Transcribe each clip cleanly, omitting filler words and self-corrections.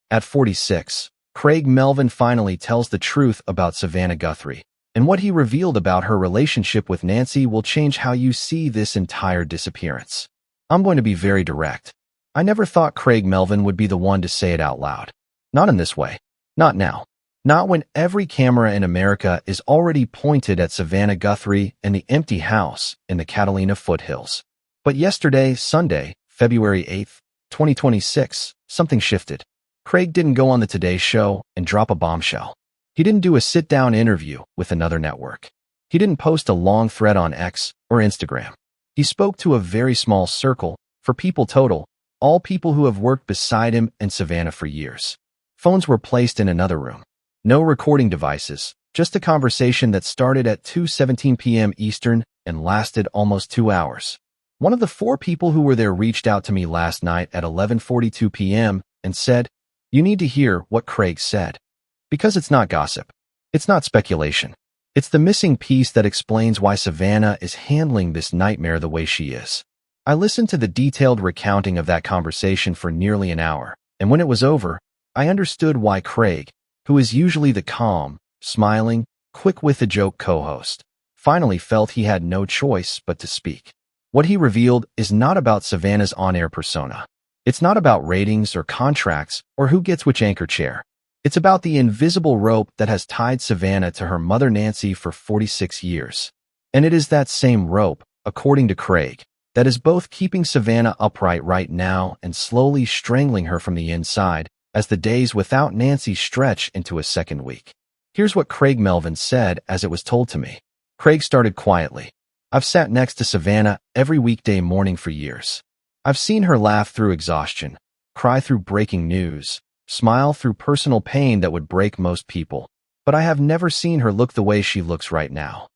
At 46, Craig Melvin finally tells the truth about Savannah Guthrie, and what he revealed about her relationship with Nancy will change how you see this entire disappearance. I'm going to be very direct. I never thought Craig Melvin would be the one to say it out loud. Not in this way. Not now. Not when every camera in America is already pointed at Savannah Guthrie and the empty house in the Catalina foothills. But yesterday, Sunday, February 8th, 2026, something shifted. Craig didn't go on the Today Show and drop a bombshell. He didn't do a sit-down interview with another network. He didn't post a long thread on X or Instagram. He spoke to a very small circle, for people total, all people who have worked beside him and Savannah for years. Phones were placed in another room. No recording devices, just a conversation that started at 2:17 p.m. Eastern and lasted almost 2 hours. One of the 4 people who were there reached out to me last night at 11:42 p.m. and said, "You need to hear what Craig said." Because it's not gossip. It's not speculation. It's the missing piece that explains why Savannah is handling this nightmare the way she is. I listened to the detailed recounting of that conversation for nearly an hour, and when it was over, I understood why Craig, who is usually the calm, smiling, quick-with-a-joke co-host, finally felt he had no choice but to speak. What he revealed is not about Savannah's on-air persona. It's not about ratings or contracts or who gets which anchor chair. It's about the invisible rope that has tied Savannah to her mother Nancy for 46 years. And it is that same rope, according to Craig, that is both keeping Savannah upright right now and slowly strangling her from the inside as the days without Nancy stretch into a second week. Here's what Craig Melvin said as it was told to me. Craig started quietly. "I've sat next to Savannah every weekday morning for years. I've seen her laugh through exhaustion, cry through breaking news, smile through personal pain that would break most people, but I have never seen her look the way she looks right now."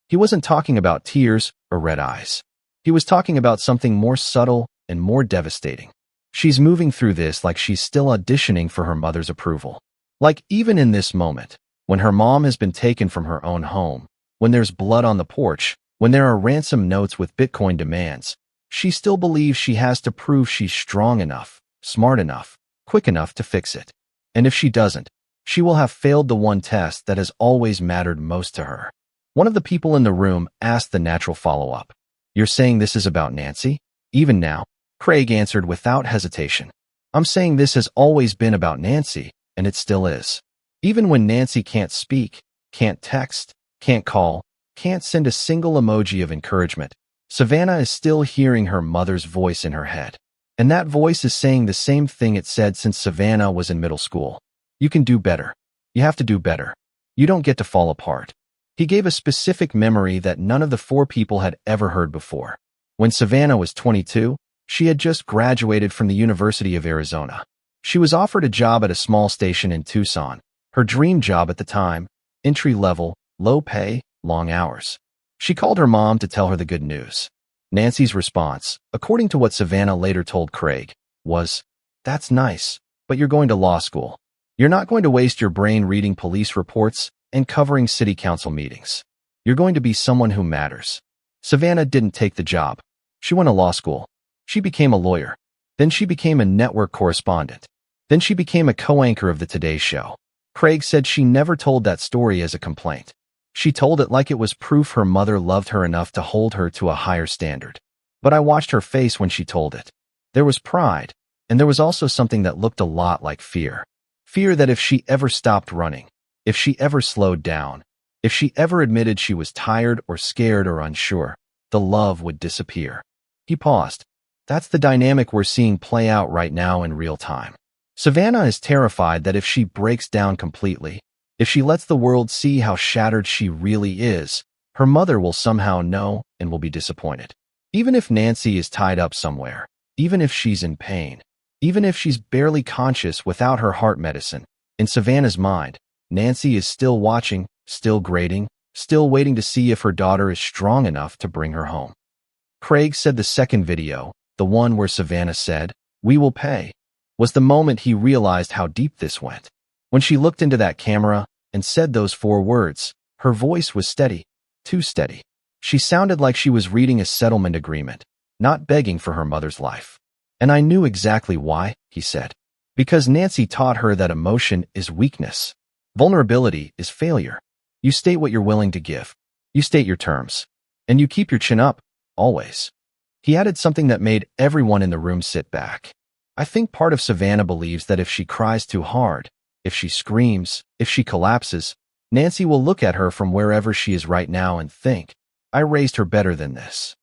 He wasn't talking about tears or red eyes. He was talking about something more subtle and more devastating. She's moving through this like she's still auditioning for her mother's approval. Like even in this moment, when her mom has been taken from her own home, when there's blood on the porch, when there are ransom notes with Bitcoin demands, she still believes she has to prove she's strong enough, smart enough, quick enough to fix it. And if she doesn't, she will have failed the one test that has always mattered most to her. One of the people in the room asked the natural follow-up. "You're saying this is about Nancy?" "Even now," Craig answered without hesitation. "I'm saying this has always been about Nancy, and it still is. Even when Nancy can't speak, can't text, can't call, can't send a single emoji of encouragement, Savannah is still hearing her mother's voice in her head. And that voice is saying the same thing it said since Savannah was in middle school. You can do better. You have to do better. You don't get to fall apart." He gave a specific memory that none of the 4 people had ever heard before. When Savannah was 22, she had just graduated from the University of Arizona. She was offered a job at a small station in Tucson, her dream job at the time, entry-level, low pay, long hours. She called her mom to tell her the good news. Nancy's response, according to what Savannah later told Craig, was, "That's nice, but you're going to law school. You're not going to waste your brain reading police reports and covering city council meetings. You're going to be someone who matters." Savannah didn't take the job. She went to law school. She became a lawyer. Then she became a network correspondent. Then she became a co-anchor of the Today Show. Craig said she never told that story as a complaint. She told it like it was proof her mother loved her enough to hold her to a higher standard. But I watched her face when she told it. There was pride, and there was also something that looked a lot like fear. Fear that if she ever stopped running, if she ever slowed down, if she ever admitted she was tired or scared or unsure, the love would disappear. He paused. That's the dynamic we're seeing play out right now in real time. Savannah is terrified that if she breaks down completely, if she lets the world see how shattered she really is, her mother will somehow know and will be disappointed. Even if Nancy is tied up somewhere, even if she's in pain, even if she's barely conscious without her heart medicine, in Savannah's mind, Nancy is still watching, still grading, still waiting to see if her daughter is strong enough to bring her home. Craig said the second video, the one where Savannah said, "We will pay," was the moment he realized how deep this went. When she looked into that camera and said those 4 words, her voice was steady, too steady. She sounded like she was reading a settlement agreement, not begging for her mother's life. "And I knew exactly why," he said. Because Nancy taught her that emotion is weakness. Vulnerability is failure. You state what you're willing to give. You state your terms. And you keep your chin up, always. He added something that made everyone in the room sit back. I think part of Savannah believes that if she cries too hard, if she screams, if she collapses, Nancy will look at her from wherever she is right now and think, I raised her better than this.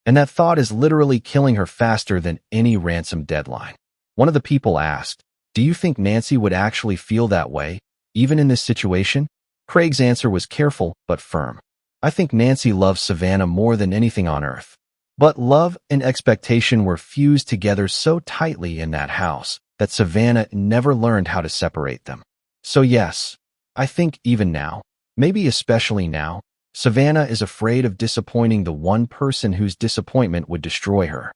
And that thought is literally killing her faster than any ransom deadline. One of the people asked, do you think Nancy would actually feel that way, even in this situation? Craig's answer was careful but firm. I think Nancy loves Savannah more than anything on earth. But love and expectation were fused together so tightly in that house that Savannah never learned how to separate them. So yes, I think even now, maybe especially now, Savannah is afraid of disappointing the one person whose disappointment would destroy her.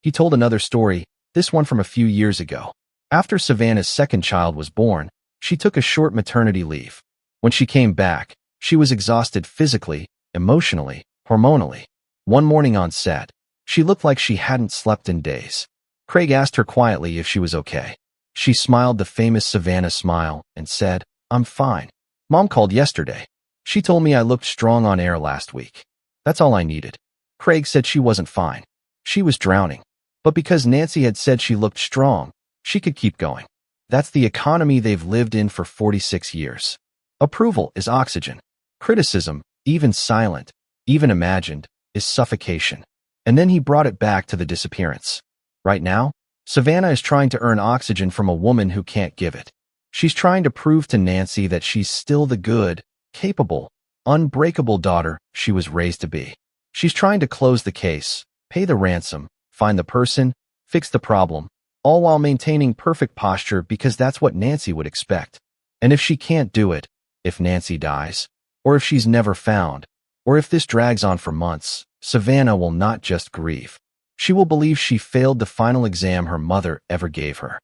He told another story, this one from a few years ago. After Savannah's second child was born, she took a short maternity leave. When she came back, she was exhausted physically, emotionally, hormonally. One morning on set, she looked like she hadn't slept in days. Craig asked her quietly if she was okay. She smiled the famous Savannah smile and said, I'm fine. Mom called yesterday. She told me I looked strong on air last week. That's all I needed. Craig said she wasn't fine. She was drowning. But because Nancy had said she looked strong, she could keep going. That's the economy they've lived in for 46 years. Approval is oxygen. Criticism, even silent, even imagined, is suffocation. And then he brought it back to the disappearance. Right now, Savannah is trying to earn oxygen from a woman who can't give it. She's trying to prove to Nancy that she's still the good, capable, unbreakable daughter she was raised to be. She's trying to close the case, pay the ransom, find the person, fix the problem, all while maintaining perfect posture because that's what Nancy would expect. And if she can't do it, if Nancy dies, or if she's never found, or if this drags on for months, Savannah will not just grieve. She will believe she failed the final exam her mother ever gave her.